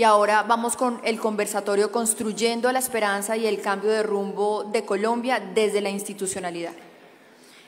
y ahora vamos con el conversatorio Construyendo la Esperanza y el Cambio de Rumbo de Colombia desde la institucionalidad.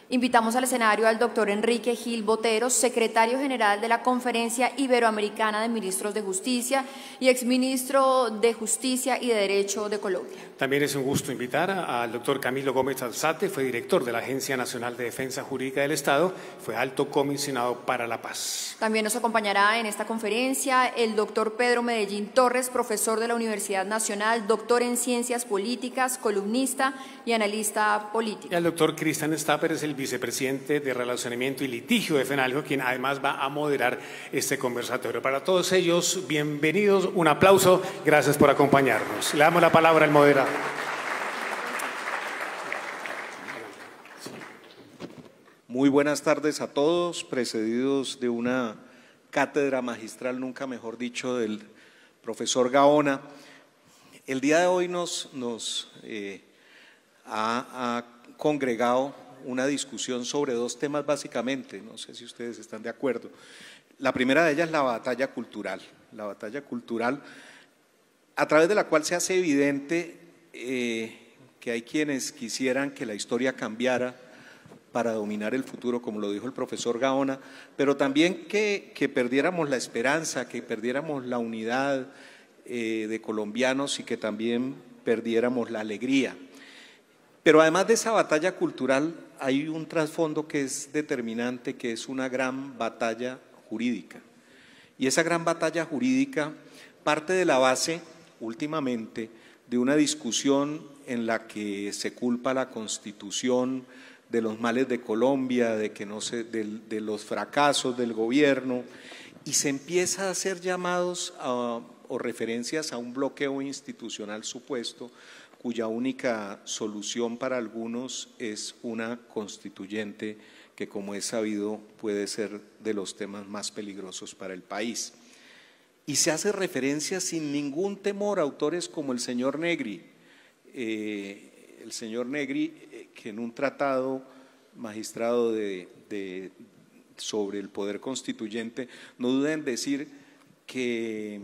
Invitamos al escenario al doctor Enrique Gil Botero, secretario general de la Conferencia Iberoamericana de Ministros de Justicia y exministro de Justicia y de Derecho de Colombia. También es un gusto invitar al doctor Camilo Gómez Alzate, fue director de la Agencia Nacional de Defensa Jurídica del Estado, fue alto comisionado para la paz. También nos acompañará en esta conferencia el doctor Pedro Medellín Torres, profesor de la Universidad Nacional, doctor en Ciencias Políticas, columnista y analista político. Y el doctor Cristian Stapper es el vicepresidente de Relacionamiento y Litigio de FENALCO, quien además va a moderar este conversatorio. Para todos ellos, bienvenidos, un aplauso, gracias por acompañarnos. Le damos la palabra al moderador. Muy buenas tardes a todos, precedidos de una cátedra magistral, nunca mejor dicho, del profesor Gaona. El día de hoy nos ha congregado una discusión sobre dos temas básicamente, no sé si ustedes están de acuerdo. La primera de ellas es la batalla cultural a través de la cual se hace evidente que hay quienes quisieran que la historia cambiara para dominar el futuro, como lo dijo el profesor Gaona, pero también que perdiéramos la esperanza, que perdiéramos la unidad de colombianos y que también perdiéramos la alegría. Pero además de esa batalla cultural hay un trasfondo que es determinante, que es una gran batalla jurídica. Y esa gran batalla jurídica parte de la base, últimamente, de una discusión en la que se culpa la Constitución de los males de Colombia, de los fracasos del gobierno, y se empieza a hacer llamados o referencias a un bloqueo institucional supuesto, cuya única solución para algunos es una constituyente que, como es sabido, puede ser de los temas más peligrosos para el país. Y se hace referencia sin ningún temor a autores como el señor Negri, que en un tratado magistrado sobre el poder constituyente no duda en decir que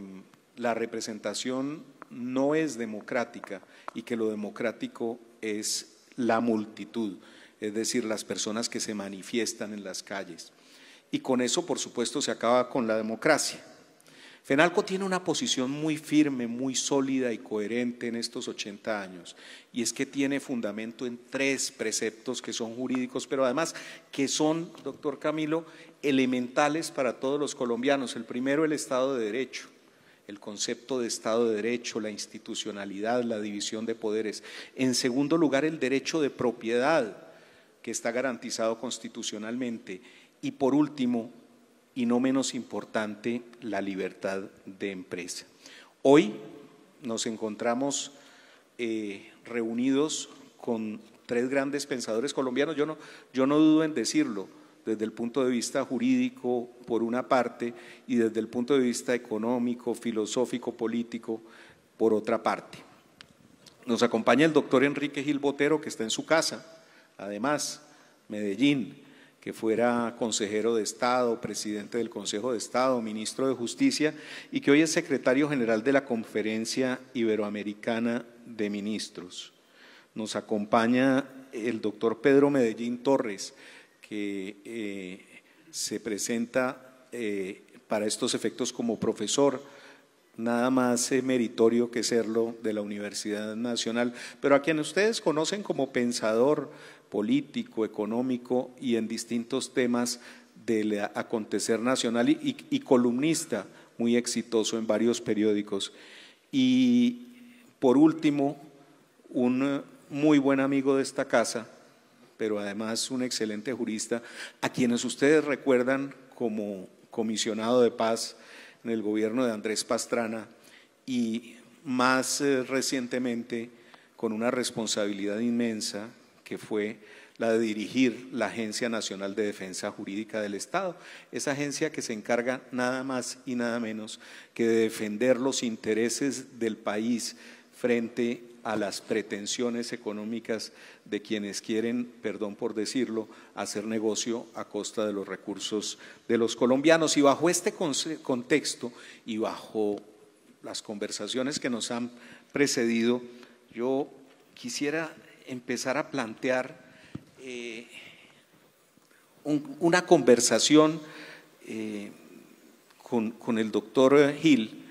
la representación no es democrática y que lo democrático es la multitud, es decir, las personas que se manifiestan en las calles. Y con eso, por supuesto, se acaba con la democracia. FENALCO tiene una posición muy firme, muy sólida y coherente en estos 80 años, y es que tiene fundamento en tres preceptos que son jurídicos, pero además que son, doctor Camilo, elementales para todos los colombianos. El primero, el Estado de Derecho, el concepto de Estado de Derecho, la institucionalidad, la división de poderes. En segundo lugar, el derecho de propiedad, que está garantizado constitucionalmente. Y por último, y no menos importante, la libertad de empresa. Hoy nos encontramos reunidos con tres grandes pensadores colombianos, yo no dudo en decirlo, desde el punto de vista jurídico por una parte y desde el punto de vista económico, filosófico, político por otra parte. Nos acompaña el doctor Enrique Gil Botero, que está en su casa, además, Medellín, que fuera consejero de Estado, presidente del Consejo de Estado, ministro de Justicia y que hoy es secretario general de la Conferencia Iberoamericana de Ministros. Nos acompaña el doctor Pedro Medellín Torres, que se presenta para estos efectos como profesor, nada más meritorio que serlo, de la Universidad Nacional, pero a quien ustedes conocen como pensador político, económico y en distintos temas del acontecer nacional y columnista muy exitoso en varios periódicos. Y por último, un muy buen amigo de esta casa, pero además un excelente jurista, a quienes ustedes recuerdan como comisionado de paz en el gobierno de Andrés Pastrana y más recientemente con una responsabilidad inmensa que fue la de dirigir la Agencia Nacional de Defensa Jurídica del Estado, esa agencia que se encarga nada más y nada menos que de defender los intereses del país frente a las pretensiones económicas de quienes quieren, perdón por decirlo, hacer negocio a costa de los recursos de los colombianos. Y bajo este contexto y bajo las conversaciones que nos han precedido, yo quisiera empezar a plantear una conversación con el doctor Gil.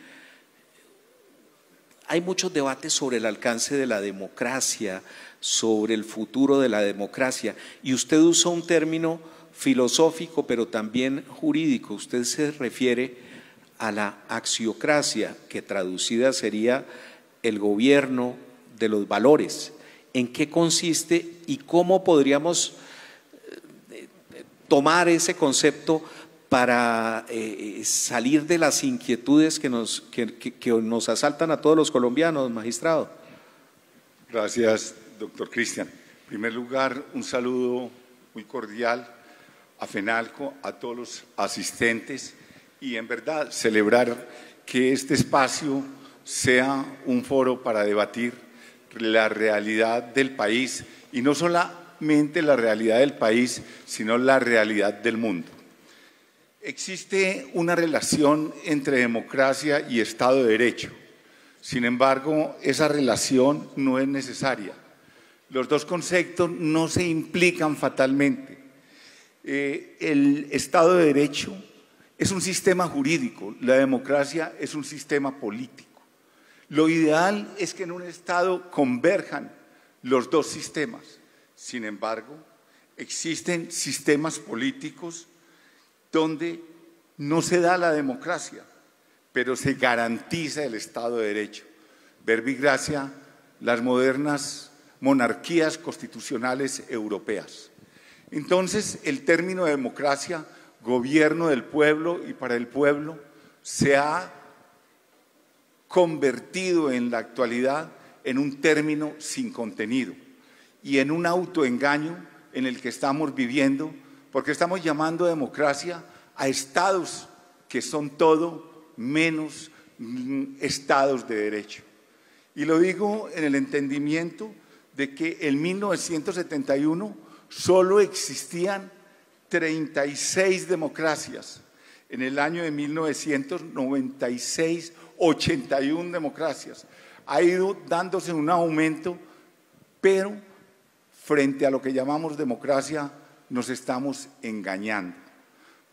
Hay muchos debates sobre el alcance de la democracia, sobre el futuro de la democracia, y usted usa un término filosófico pero también jurídico. Usted se refiere a la axiocracia, que traducida sería el gobierno de los valores. ¿En qué consiste y cómo podríamos tomar ese concepto para salir de las inquietudes que nos asaltan a todos los colombianos, magistrado? Gracias, doctor Cristian. En primer lugar, un saludo muy cordial a FENALCO, a todos los asistentes, y en verdad celebrar que este espacio sea un foro para debatir la realidad del país, y no solamente la realidad del país, sino la realidad del mundo. Existe una relación entre democracia y Estado de Derecho. Sin embargo, esa relación no es necesaria. Los dos conceptos no se implican fatalmente. El Estado de Derecho es un sistema jurídico, la democracia es un sistema político. Lo ideal es que en un Estado converjan los dos sistemas. Sin embargo, existen sistemas políticos donde no se da la democracia, pero se garantiza el Estado de Derecho. Verbi gracia, las modernas monarquías constitucionales europeas. Entonces, el término de democracia, gobierno del pueblo y para el pueblo, se ha convertido en la actualidad en un término sin contenido y en un autoengaño en el que estamos viviendo, porque estamos llamando democracia a estados que son todo menos estados de derecho. Y lo digo en el entendimiento de que en 1971 solo existían 36 democracias. En el año de 1996, 81 democracias. Ha ido dándose un aumento, pero frente a lo que llamamos democracia nos estamos engañando.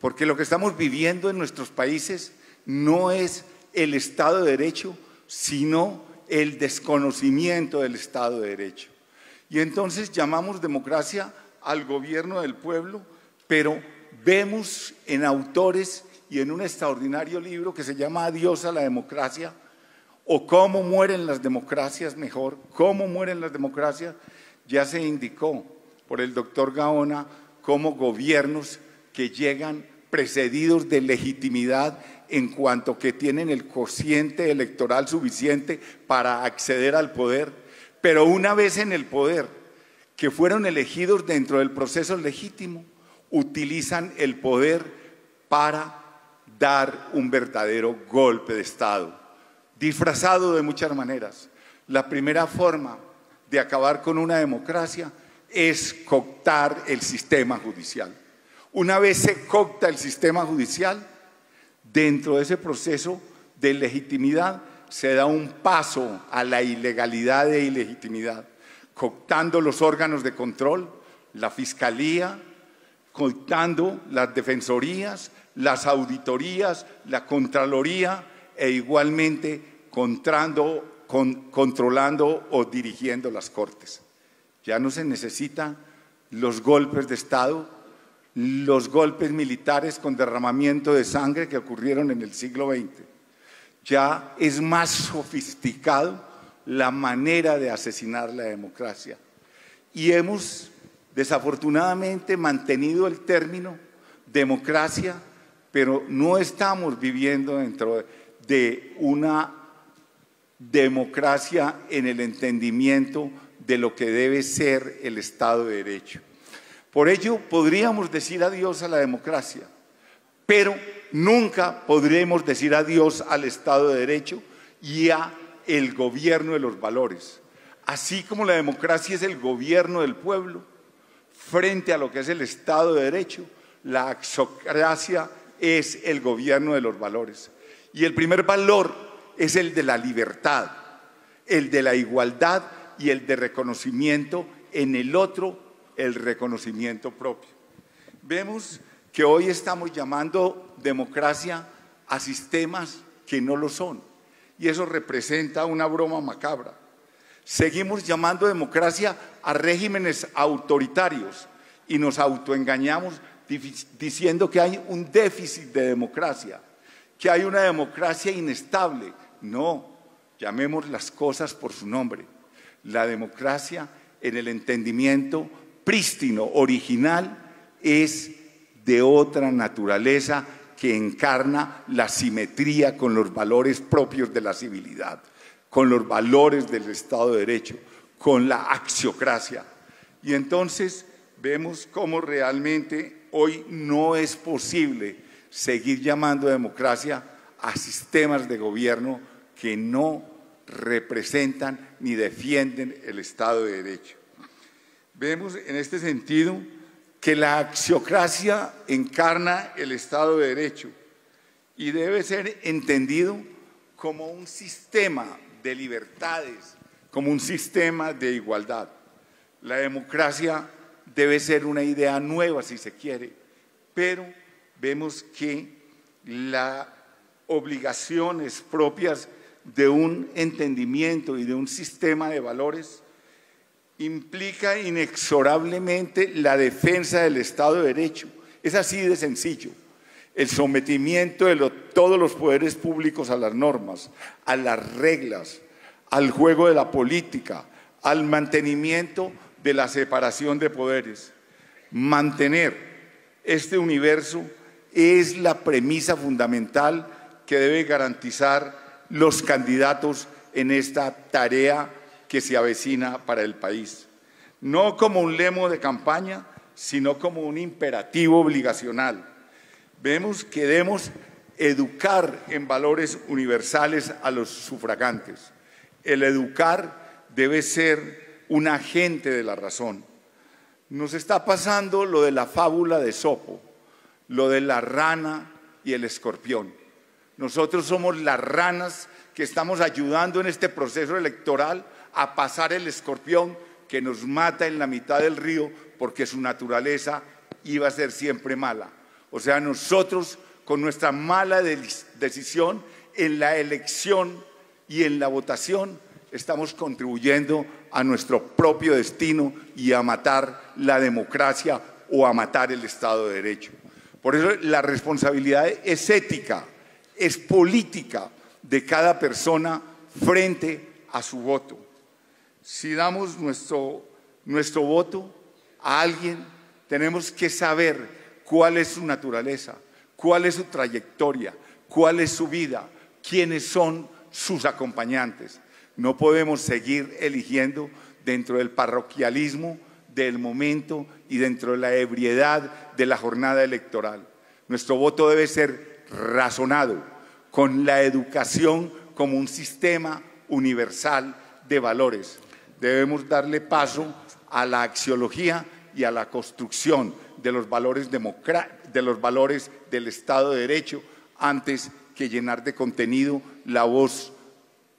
Porque lo que estamos viviendo en nuestros países no es el Estado de Derecho, sino el desconocimiento del Estado de Derecho. Y entonces llamamos democracia al gobierno del pueblo, pero vemos en autores y en un extraordinario libro que se llama Adiós a la democracia, o Cómo mueren las democracias, mejor, Cómo mueren las democracias, ya se indicó por el doctor Gaona como gobiernos que llegan precedidos de legitimidad en cuanto que tienen el cociente electoral suficiente para acceder al poder, pero una vez en el poder, que fueron elegidos dentro del proceso legítimo, utilizan el poder para dar un verdadero golpe de Estado, disfrazado de muchas maneras. La primera forma de acabar con una democracia es cooptar el sistema judicial. Una vez se coopta el sistema judicial, dentro de ese proceso de legitimidad se da un paso a la ilegalidad e ilegitimidad, cooptando los órganos de control, la fiscalía, cooptando las defensorías, las auditorías, la contraloría e igualmente controlando o dirigiendo las cortes. Ya no se necesitan los golpes de Estado, los golpes militares con derramamiento de sangre que ocurrieron en el siglo XX. Ya es más sofisticado la manera de asesinar la democracia. Y hemos, desafortunadamente, mantenido el término democracia, pero no estamos viviendo dentro de una democracia en el entendimiento de lo que debe ser el Estado de Derecho. Por ello, podríamos decir adiós a la democracia, pero nunca podremos decir adiós al Estado de Derecho y a el gobierno de los valores. Así como la democracia es el gobierno del pueblo, frente a lo que es el Estado de Derecho, la axiocracia es el gobierno de los valores. Y el primer valor es el de la libertad, el de la igualdad y el de reconocimiento en el otro, el reconocimiento propio. Vemos que hoy estamos llamando democracia a sistemas que no lo son, y eso representa una broma macabra. Seguimos llamando democracia a regímenes autoritarios y nos autoengañamos diciendo que hay un déficit de democracia, que hay una democracia inestable. No, llamemos las cosas por su nombre. La democracia, en el entendimiento prístino, original, es de otra naturaleza que encarna la simetría con los valores propios de la civilidad, con los valores del Estado de Derecho, con la axiocracia. Y entonces vemos cómo realmente hoy no es posible seguir llamando democracia a sistemas de gobierno que no representan ni defienden el Estado de Derecho. Vemos en este sentido que la axiocracia encarna el Estado de Derecho y debe ser entendido como un sistema de libertades, como un sistema de igualdad. La democracia debe ser una idea nueva, si se quiere, pero vemos que las obligaciones propias de un entendimiento y de un sistema de valores implica inexorablemente la defensa del Estado de Derecho. Es así de sencillo. El sometimiento de todos los poderes públicos a las normas, a las reglas, al juego de la política, al mantenimiento de la separación de poderes. Mantener este universo es la premisa fundamental que debe garantizar los candidatos en esta tarea que se avecina para el país. No como un lema de campaña, sino como un imperativo obligacional. Vemos que debemos educar en valores universales a los sufragantes. El educar debe ser un agente de la razón. Nos está pasando lo de la fábula de Esopo, lo de la rana y el escorpión. Nosotros somos las ranas que estamos ayudando en este proceso electoral a pasar el escorpión que nos mata en la mitad del río porque su naturaleza iba a ser siempre mala. O sea, nosotros con nuestra mala decisión en la elección y en la votación estamos contribuyendo a nuestro propio destino y a matar la democracia o a matar el Estado de Derecho. Por eso la responsabilidad es ética, es política de cada persona frente a su voto. Si damos nuestro voto a alguien, tenemos que saber cuál es su naturaleza, cuál es su trayectoria, cuál es su vida, quiénes son sus acompañantes. No podemos seguir eligiendo dentro del parroquialismo del momento y dentro de la ebriedad de la jornada electoral. Nuestro voto debe ser razonado, con la educación como un sistema universal de valores. Debemos darle paso a la axiología y a la construcción de los valores del Estado de Derecho antes que llenar de contenido la voz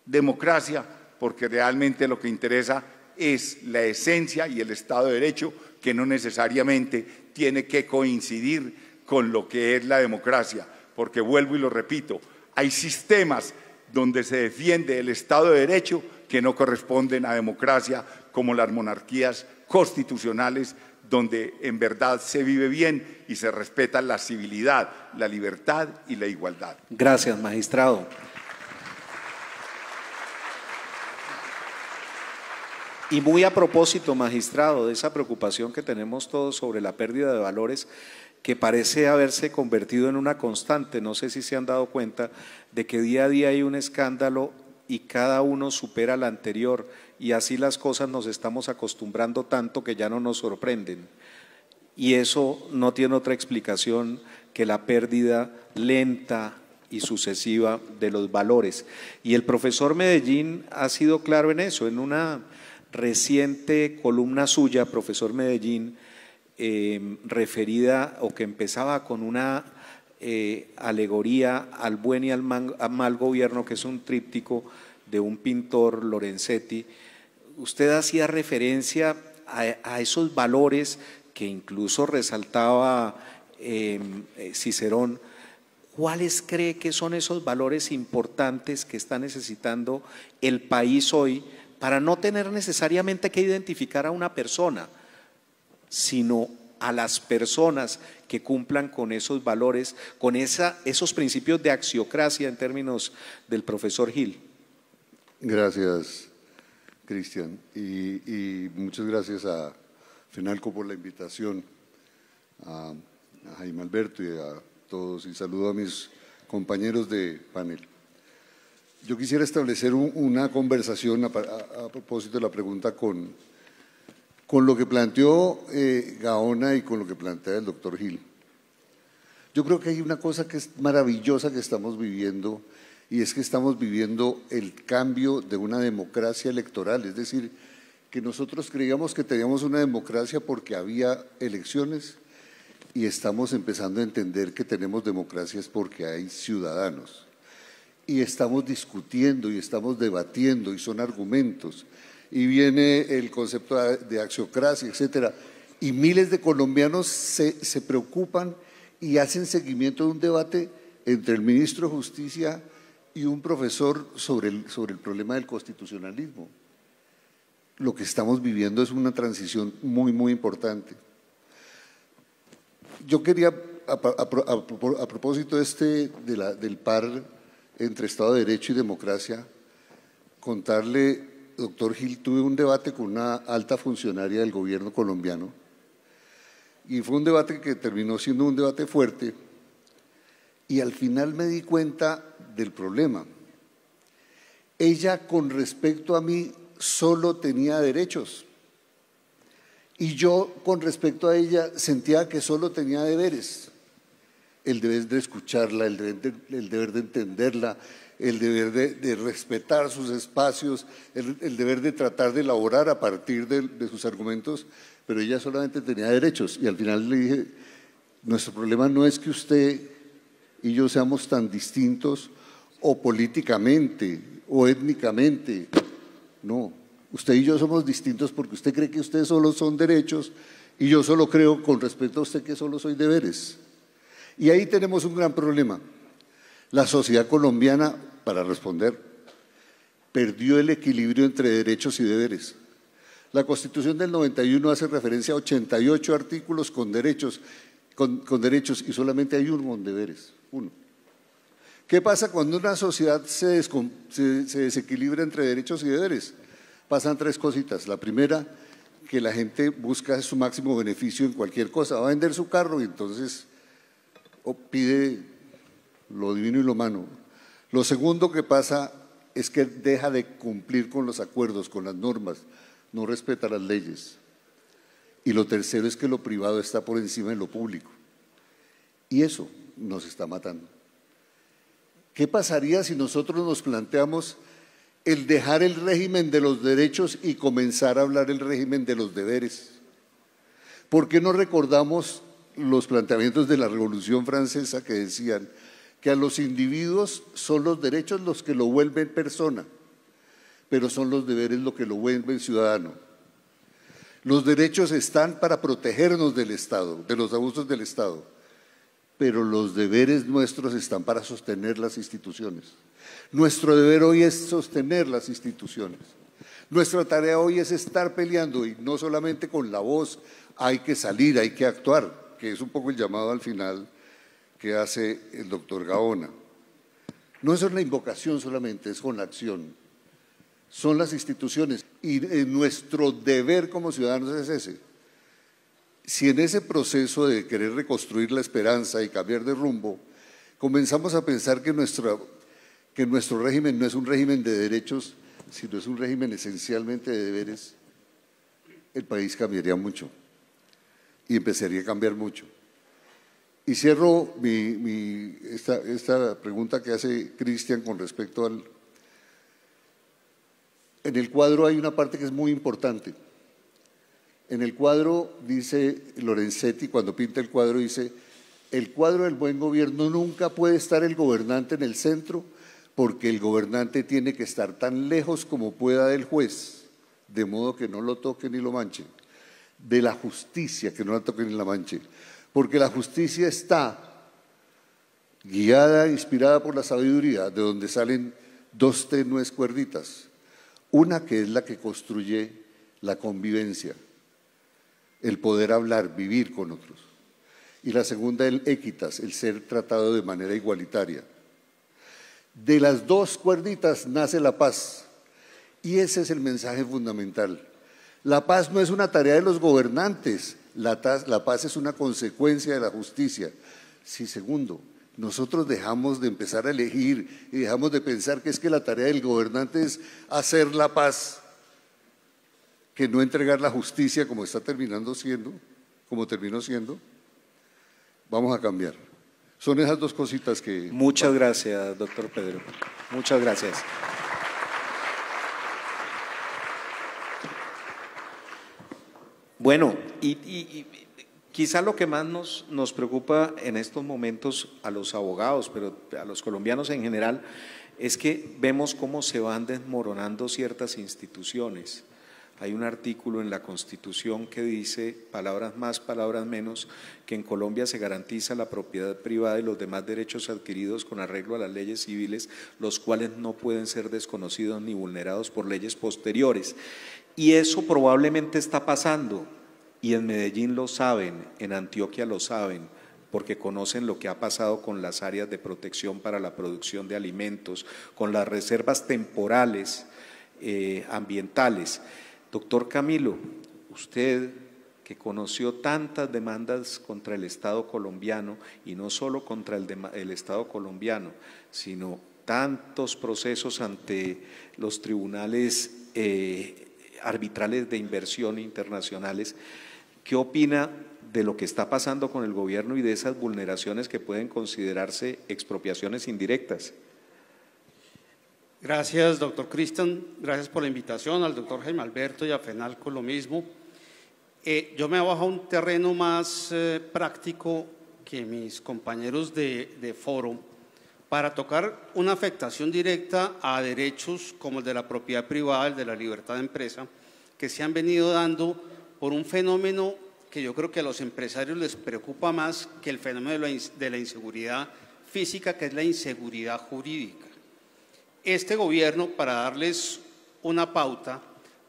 democracia, porque realmente lo que interesa es la esencia y el Estado de Derecho, que no necesariamente tiene que coincidir con lo que es la democracia, porque vuelvo y lo repito, hay sistemas donde se defiende el Estado de Derecho que no corresponden a democracia, como las monarquías constitucionales, donde en verdad se vive bien y se respeta la civilidad, la libertad y la igualdad. Gracias, magistrado. Y muy a propósito, magistrado, de esa preocupación que tenemos todos sobre la pérdida de valores, que parece haberse convertido en una constante. No sé si se han dado cuenta de que día a día hay un escándalo y cada uno supera al anterior, y así las cosas nos estamos acostumbrando tanto que ya no nos sorprenden. Y eso no tiene otra explicación que la pérdida lenta y sucesiva de los valores. Y el profesor Medellín ha sido claro en eso. En una reciente columna suya, profesor Medellín, referida o que empezaba con una alegoría al buen y al mal gobierno, que es un tríptico de un pintor, Lorenzetti. Usted hacía referencia a esos valores que incluso resaltaba Cicerón. ¿Cuáles cree que son esos valores importantes que está necesitando el país hoy para no tener necesariamente que identificar a una persona, sino a las personas que cumplan con esos valores, con esos principios de axiocracia en términos del profesor Gil? Gracias, Cristian, y muchas gracias a FENALCO por la invitación, a Jaime Alberto y a todos, y saludo a mis compañeros de panel. Yo quisiera establecer una conversación a propósito de la pregunta con lo que planteó Gaona y con lo que plantea el doctor Gil. Yo creo que hay una cosa que es maravillosa que estamos viviendo, y es que estamos viviendo el cambio de una democracia electoral, es decir, que nosotros creíamos que teníamos una democracia porque había elecciones, y estamos empezando a entender que tenemos democracias porque hay ciudadanos. Y estamos discutiendo y estamos debatiendo y son argumentos. Y viene el concepto de axiocracia, etcétera. Y miles de colombianos se preocupan y hacen seguimiento de un debate entre el ministro de Justicia y un profesor sobre el problema del constitucionalismo. Lo que estamos viviendo es una transición muy, muy importante. Yo quería, a propósito del par entre Estado de Derecho y democracia, contarle, doctor Gil, tuve un debate con una alta funcionaria del gobierno colombiano y fue un debate que terminó siendo un debate fuerte, y al final me di cuenta del problema. Ella, con respecto a mí, solo tenía derechos. Y yo, con respecto a ella, sentía que solo tenía deberes. El deber de escucharla, el deber de entenderla, el deber de respetar sus espacios, el deber de tratar de elaborar a partir de sus argumentos, pero ella solamente tenía derechos. Y al final le dije, nuestro problema no es que usted y yo seamos tan distintos, o políticamente, o étnicamente, no. Usted y yo somos distintos porque usted cree que ustedes solo son derechos y yo solo creo, con respecto a usted, que solo soy deberes. Y ahí tenemos un gran problema. La sociedad colombiana, para responder, perdió el equilibrio entre derechos y deberes. La Constitución del 91 hace referencia a 88 artículos con derechos y solamente hay uno con deberes, uno. ¿Qué pasa cuando una sociedad se desequilibra entre derechos y deberes? Pasan tres cositas. La primera, que la gente busca su máximo beneficio en cualquier cosa. Va a vender su carro y entonces pide lo divino y lo humano. Lo segundo que pasa es que deja de cumplir con los acuerdos, con las normas, no respeta las leyes. Y lo tercero es que lo privado está por encima de lo público. Y eso nos está matando. ¿Qué pasaría si nosotros nos planteamos el dejar el régimen de los derechos y comenzar a hablar el régimen de los deberes? ¿Por qué no recordamos los planteamientos de la Revolución Francesa que decían que a los individuos son los derechos los que lo vuelven persona, pero son los deberes lo que lo vuelven ciudadano? Los derechos están para protegernos del Estado, de los abusos del Estado, pero los deberes nuestros están para sostener las instituciones. Nuestro deber hoy es sostener las instituciones. Nuestra tarea hoy es estar peleando, y no solamente con la voz, hay que salir, hay que actuar, que es un poco el llamado al final que hace el doctor Gaona. No es una invocación solamente, es con la acción. Son las instituciones y nuestro deber como ciudadanos es ese. Si en ese proceso de querer reconstruir la esperanza y cambiar de rumbo, comenzamos a pensar que nuestro régimen no es un régimen de derechos, sino es un régimen esencialmente de deberes, el país cambiaría mucho y empezaría a cambiar mucho. Y cierro esta pregunta que hace Cristian con respecto al… En el cuadro hay una parte que es muy importante. En el cuadro dice Lorenzetti, cuando pinta el cuadro, dice: el cuadro del buen gobierno nunca puede estar el gobernante en el centro, porque el gobernante tiene que estar tan lejos como pueda del juez, de modo que no lo toque ni lo manche, de la justicia, que no la toque ni la manche, porque la justicia está guiada, inspirada por la sabiduría, de donde salen dos tenues cuerditas, una que es la que construye la convivencia, el poder hablar, vivir con otros, y la segunda el equitas, el ser tratado de manera igualitaria. De las dos cuerditas nace la paz, y ese es el mensaje fundamental. La paz no es una tarea de los gobernantes, la paz es una consecuencia de la justicia. Sí, segundo, nosotros dejamos de empezar a elegir y dejamos de pensar que es que la tarea del gobernante es hacer la paz, que no entregar la justicia como está terminando siendo, como terminó siendo. Vamos a cambiar. Son esas dos cositas que… Muchas gracias, doctor Pedro. Muchas gracias. Bueno, y quizá lo que más nos preocupa en estos momentos a los abogados, pero a los colombianos en general, es que vemos cómo se van desmoronando ciertas instituciones. Hay un artículo en la Constitución que dice, palabras más, palabras menos, que en Colombia se garantiza la propiedad privada y los demás derechos adquiridos con arreglo a las leyes civiles, los cuales no pueden ser desconocidos ni vulnerados por leyes posteriores. Y eso probablemente está pasando, y en Medellín lo saben, en Antioquia lo saben, porque conocen lo que ha pasado con las áreas de protección para la producción de alimentos, con las reservas temporales ambientales. Doctor Camilo, usted que conoció tantas demandas contra el Estado colombiano, y no solo contra el Estado colombiano, sino tantos procesos ante los tribunales arbitrales de inversión internacionales, ¿qué opina de lo que está pasando con el gobierno y de esas vulneraciones que pueden considerarse expropiaciones indirectas? Gracias, doctor Cristian, gracias por la invitación, al doctor Jaime Alberto y a FENALCO lo mismo. Yo me bajo a un terreno más práctico que mis compañeros de foro para tocar una afectación directa a derechos como el de la propiedad privada, el de la libertad de empresa, que se han venido dando por un fenómeno que yo creo que a los empresarios les preocupa más que el fenómeno de la inseguridad física, que es la inseguridad jurídica. Este gobierno, para darles una pauta,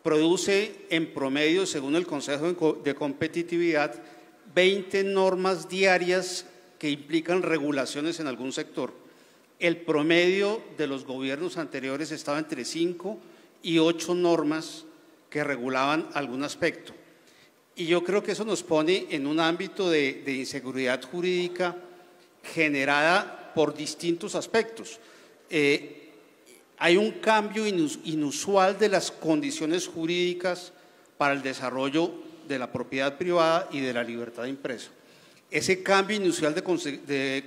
produce en promedio, según el Consejo de Competitividad, 20 normas diarias que implican regulaciones en algún sector. El promedio de los gobiernos anteriores estaba entre 5 y 8 normas que regulaban algún aspecto. Y yo creo que eso nos pone en un ámbito de inseguridad jurídica generada por distintos aspectos. Hay un cambio inusual de las condiciones jurídicas para el desarrollo de la propiedad privada y de la libertad de empresa. Ese cambio inusual de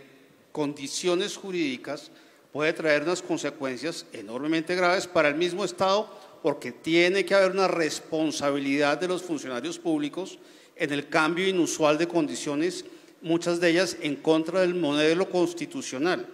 condiciones jurídicas puede traer unas consecuencias enormemente graves para el mismo Estado, porque tiene que haber una responsabilidad de los funcionarios públicos en el cambio inusual de condiciones, muchas de ellas en contra del modelo constitucional.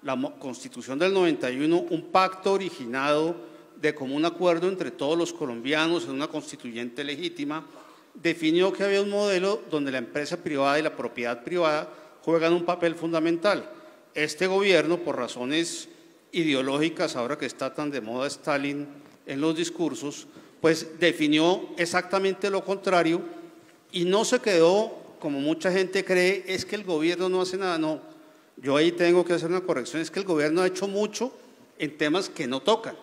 La Constitución del 91, un pacto originado de común acuerdo entre todos los colombianos en una constituyente legítima, definió que había un modelo donde la empresa privada y la propiedad privada juegan un papel fundamental. Este gobierno, por razones ideológicas, ahora que está tan de moda Stalin en los discursos, pues definió exactamente lo contrario y no se quedó, como mucha gente cree, es que el gobierno no hace nada. No, yo ahí tengo que hacer una corrección, es que el gobierno ha hecho mucho en temas que no tocan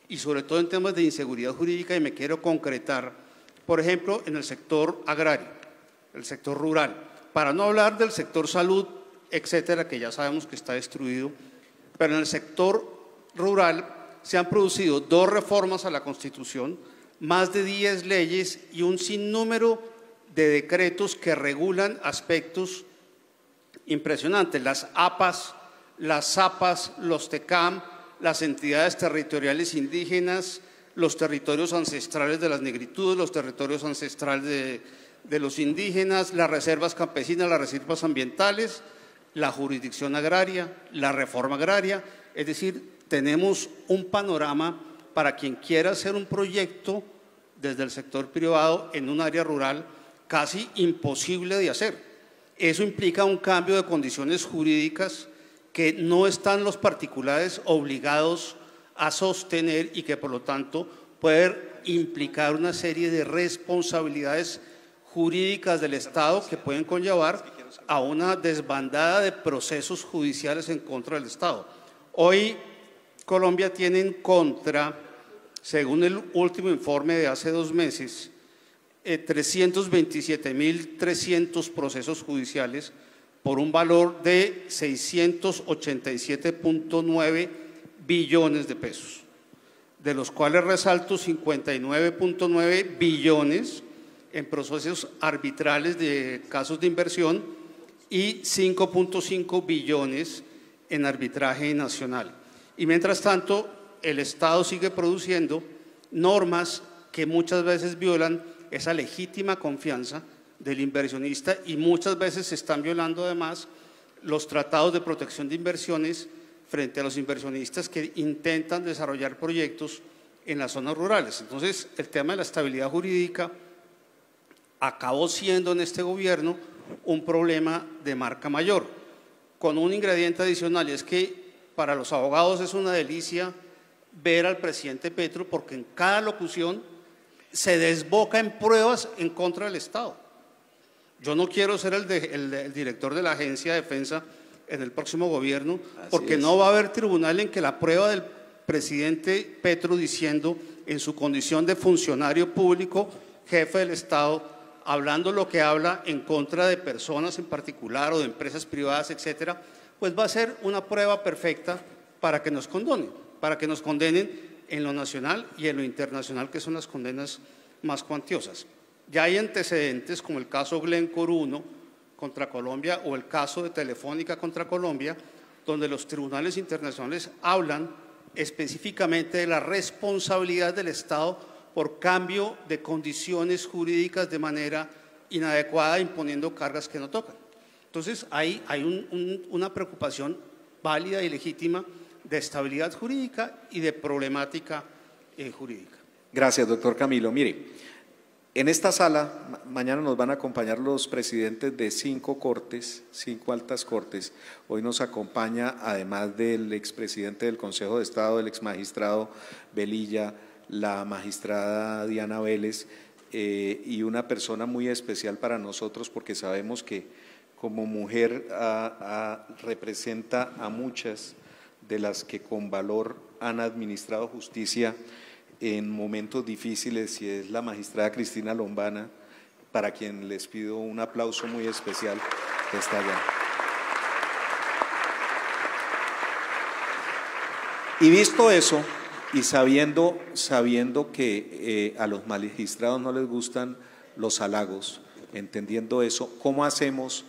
y sobre todo en temas de inseguridad jurídica, y me quiero concretar, por ejemplo, en el sector agrario, el sector rural, para no hablar del sector salud, etcétera, que ya sabemos que está destruido, pero en el sector rural se han producido 2 reformas a la Constitución, más de 10 leyes y un sinnúmero de decretos que regulan aspectos impresionantes. Las APAS, las ZAPAS, los TECAM, las entidades territoriales indígenas, los territorios ancestrales de las negritudes, los territorios ancestrales de los indígenas, las reservas campesinas, las reservas ambientales, la jurisdicción agraria, la reforma agraria. Es decir, tenemos un panorama para quien quiera hacer un proyecto desde el sector privado en un área rural casi imposible de hacer. Eso implica un cambio de condiciones jurídicas que no están los particulares obligados a sostener y que por lo tanto puede implicar una serie de responsabilidades jurídicas del Estado que pueden conllevar a una desbandada de procesos judiciales en contra del Estado. Hoy Colombia tiene en contra, según el último informe de hace 2 meses, 327.300 procesos judiciales por un valor de 687.9 billones de pesos, de los cuales resalto 59.9 billones en procesos arbitrales de casos de inversión y 5.5 billones en arbitraje nacional. Y mientras tanto, el Estado sigue produciendo normas que muchas veces violan esa legítima confianza del inversionista y muchas veces se están violando además los tratados de protección de inversiones frente a los inversionistas que intentan desarrollar proyectos en las zonas rurales. Entonces, el tema de la estabilidad jurídica acabó siendo en este gobierno un problema de marca mayor, con un ingrediente adicional, y es que para los abogados es una delicia ver al presidente Petro porque en cada locución se desboca en pruebas en contra del Estado. Yo no quiero ser el director de la Agencia de Defensa en el próximo gobierno, porque no va a haber tribunal en que la prueba del presidente Petro diciendo en su condición de funcionario público, jefe del Estado, hablando lo que habla en contra de personas en particular o de empresas privadas, etcétera, pues va a ser una prueba perfecta para que nos condenen, en lo nacional y en lo internacional, que son las condenas más cuantiosas. Ya hay antecedentes como el caso Glencore 1 contra Colombia o el caso de Telefónica contra Colombia, donde los tribunales internacionales hablan específicamente de la responsabilidad del Estado por cambio de condiciones jurídicas de manera inadecuada, imponiendo cargas que no tocan. Entonces, hay una preocupación válida y legítima de estabilidad jurídica y de problemática jurídica. Gracias, doctor Camilo. Mire, en esta sala mañana nos van a acompañar los presidentes de 5 cortes, 5 altas cortes. Hoy nos acompaña, además del expresidente del Consejo de Estado, el exmagistrado Velilla, la magistrada Diana Vélez y una persona muy especial para nosotros porque sabemos que como mujer representa a muchas de las que con valor han administrado justicia en momentos difíciles, y es la magistrada Cristina Lombana, para quien les pido un aplauso muy especial que está allá. Y visto eso, y sabiendo que a los magistrados no les gustan los halagos, entendiendo eso, ¿cómo hacemos,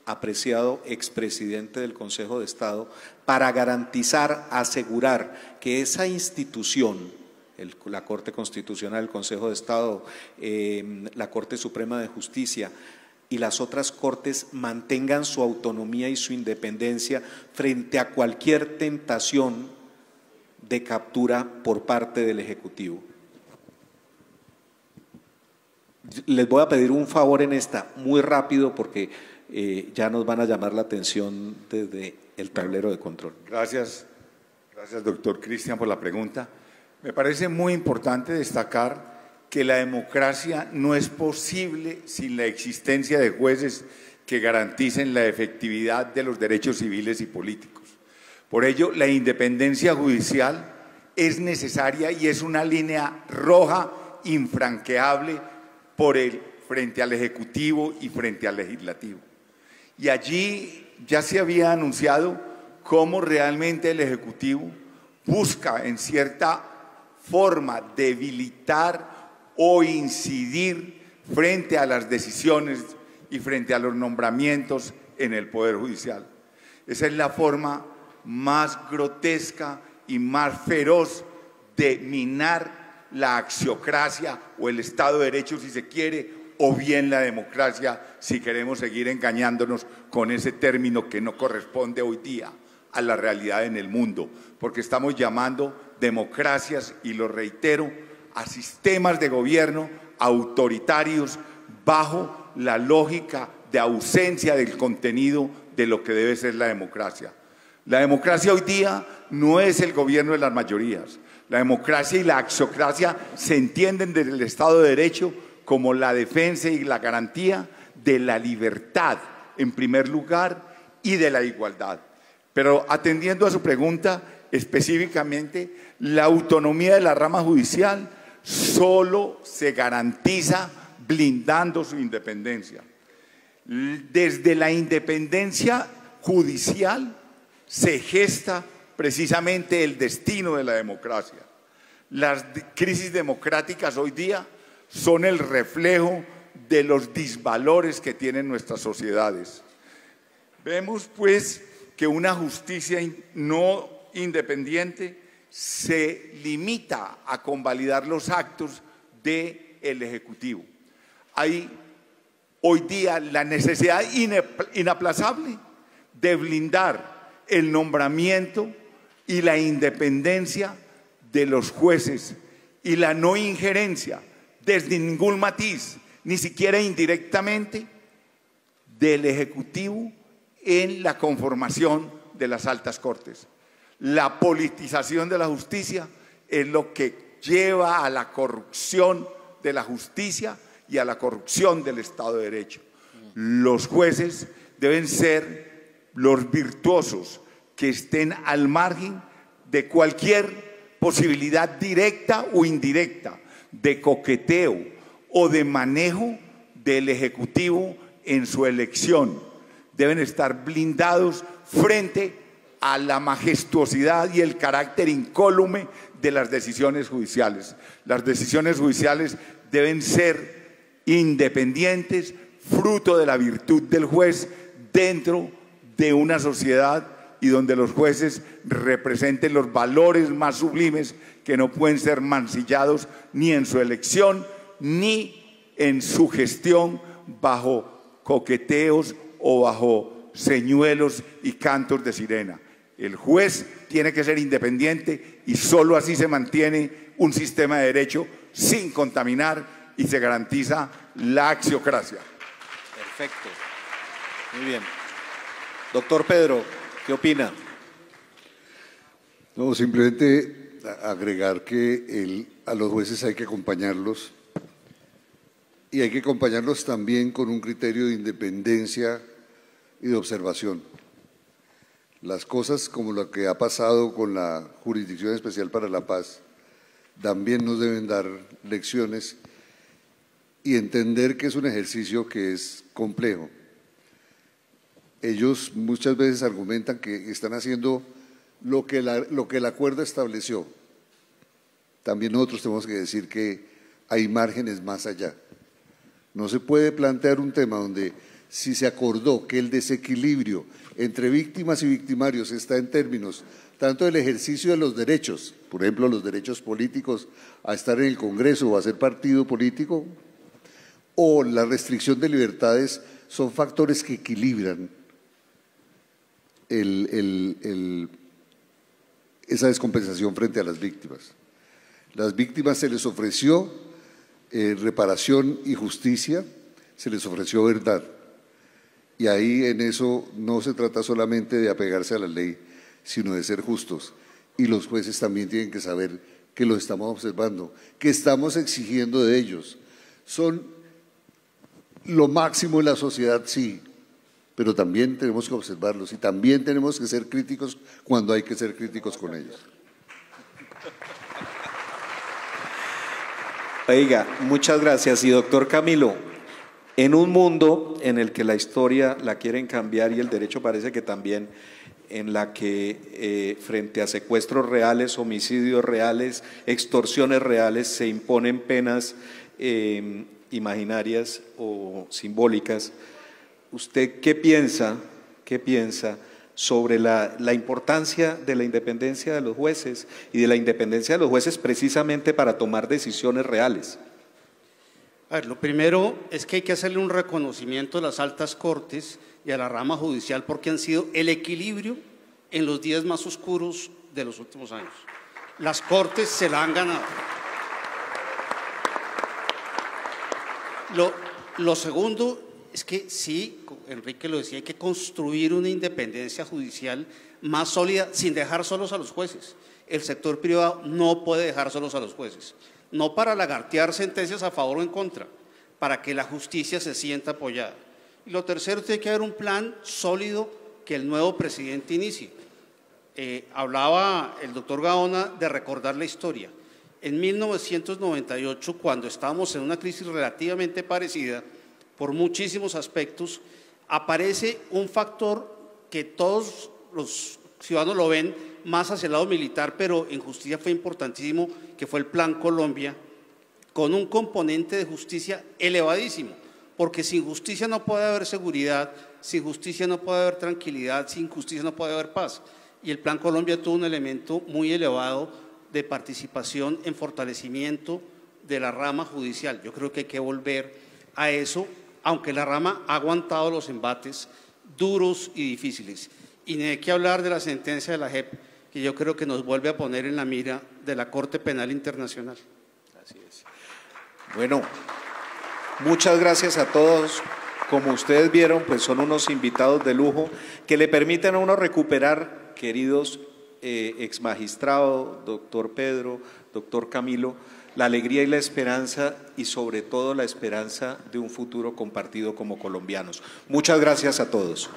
apreciado expresidente del Consejo de Estado, para garantizar, asegurar que esa institución, la Corte Constitucional, el Consejo de Estado, la Corte Suprema de Justicia y las otras cortes mantengan su autonomía y su independencia frente a cualquier tentación de captura por parte del Ejecutivo? Les voy a pedir un favor en esta, muy rápido, porque ya nos van a llamar la atención desde el tablero de control. Gracias, doctor Cristian, por la pregunta. Me parece muy importante destacar que la democracia no es posible sin la existencia de jueces que garanticen la efectividad de los derechos civiles y políticos. Por ello, la independencia judicial es necesaria y es una línea roja infranqueable frente al Ejecutivo y frente al Legislativo. Y allí ya se había anunciado cómo realmente el Ejecutivo busca en cierta forma debilitar o incidir frente a las decisiones y frente a los nombramientos en el Poder Judicial. Esa es la forma más grotesca y más feroz de minar la axiocracia o el Estado de Derecho, si se quiere, o bien la democracia, si queremos seguir engañándonos con ese término que no corresponde hoy día a la realidad en el mundo, porque estamos llamando democracias, y lo reitero, a sistemas de gobierno autoritarios bajo la lógica de ausencia del contenido de lo que debe ser la democracia. La democracia hoy día no es el gobierno de las mayorías. La democracia y la axiocracia se entienden desde el Estado de Derecho como la defensa y la garantía de la libertad, en primer lugar, y de la igualdad. Pero atendiendo a su pregunta específicamente, la autonomía de la rama judicial solo se garantiza blindando su independencia. Desde la independencia judicial se gesta precisamente el destino de la democracia. Las crisis democráticas hoy día son el reflejo de los disvalores que tienen nuestras sociedades. Vemos pues que una justicia no independiente se limita a convalidar los actos del Ejecutivo. Hay hoy día la necesidad inaplazable de blindar el nombramiento y la independencia de los jueces y la no injerencia desde ningún matiz, ni siquiera indirectamente, del Ejecutivo en la conformación de las altas cortes. La politización de la justicia es lo que lleva a la corrupción de la justicia y a la corrupción del Estado de Derecho. Los jueces deben ser los virtuosos que estén al margen de cualquier posibilidad directa o indirecta de coqueteo o de manejo del Ejecutivo en su elección. Deben estar blindados frente a la majestuosidad y el carácter incólume de las decisiones judiciales. Las decisiones judiciales deben ser independientes, fruto de la virtud del juez dentro de una sociedad y donde los jueces representen los valores más sublimes que no pueden ser mancillados ni en su elección ni en su gestión bajo coqueteos o bajo señuelos y cantos de sirena. El juez tiene que ser independiente y solo así se mantiene un sistema de derecho sin contaminar y se garantiza la axiocracia. Perfecto. Muy bien. Doctor Pedro, ¿qué opina? No, simplemente agregar que a los jueces hay que acompañarlos y hay que acompañarlos también con un criterio de independencia y de observación. Las cosas como lo que ha pasado con la Jurisdicción Especial para la Paz también nos deben dar lecciones y entender que es un ejercicio que es complejo. Ellos muchas veces argumentan que están haciendo lo que el acuerdo estableció. También nosotros tenemos que decir que hay márgenes más allá. No se puede plantear un tema donde si se acordó que el desequilibrio entre víctimas y victimarios está en términos tanto del ejercicio de los derechos, por ejemplo, los derechos políticos a estar en el Congreso o a ser partido político, o la restricción de libertades, son factores que equilibran esa descompensación frente a las víctimas. Las víctimas se les ofreció reparación y justicia, se les ofreció verdad. Y ahí en eso no se trata solamente de apegarse a la ley, sino de ser justos. Y los jueces también tienen que saber que los estamos observando, que estamos exigiendo de ellos. Son lo máximo en la sociedad, sí, pero también tenemos que observarlos y también tenemos que ser críticos cuando hay que ser críticos con ellos. Oiga, muchas gracias. Y doctor Camilo, en un mundo en el que la historia la quieren cambiar y el derecho parece que también, en la que frente a secuestros reales, homicidios reales, extorsiones reales, se imponen penas imaginarias o simbólicas, ¿usted qué piensa sobre la importancia de la independencia de los jueces y de la independencia de los jueces precisamente para tomar decisiones reales? A ver, lo primero es que hay que hacerle un reconocimiento a las altas cortes y a la rama judicial porque han sido el equilibrio en los días más oscuros de los últimos años. Las cortes se la han ganado. Lo segundo es que sí, Enrique lo decía, hay que construir una independencia judicial más sólida sin dejar solos a los jueces. El sector privado no puede dejar solos a los jueces, no para lagartear sentencias a favor o en contra, para que la justicia se sienta apoyada. Y lo tercero, tiene que haber un plan sólido que el nuevo presidente inicie. Hablaba el doctor Gaona de recordar la historia. En 1998, cuando estábamos en una crisis relativamente parecida, por muchísimos aspectos, aparece un factor que todos los ciudadanos lo ven más hacia el lado militar, pero en justicia fue importantísimo, que fue el Plan Colombia, con un componente de justicia elevadísimo, porque sin justicia no puede haber seguridad, sin justicia no puede haber tranquilidad, sin justicia no puede haber paz. Y el Plan Colombia tuvo un elemento muy elevado de participación en fortalecimiento de la rama judicial. Yo creo que hay que volver a eso, aunque la rama ha aguantado los embates duros y difíciles. Y ni hay que hablar de la sentencia de la JEP, que yo creo que nos vuelve a poner en la mira de la Corte Penal Internacional. Así es. Bueno, muchas gracias a todos. Como ustedes vieron, pues son unos invitados de lujo que le permiten a uno recuperar, queridos exmagistrado, doctor Pedro, doctor Camilo, la alegría y la esperanza, y sobre todo la esperanza de un futuro compartido como colombianos. Muchas gracias a todos.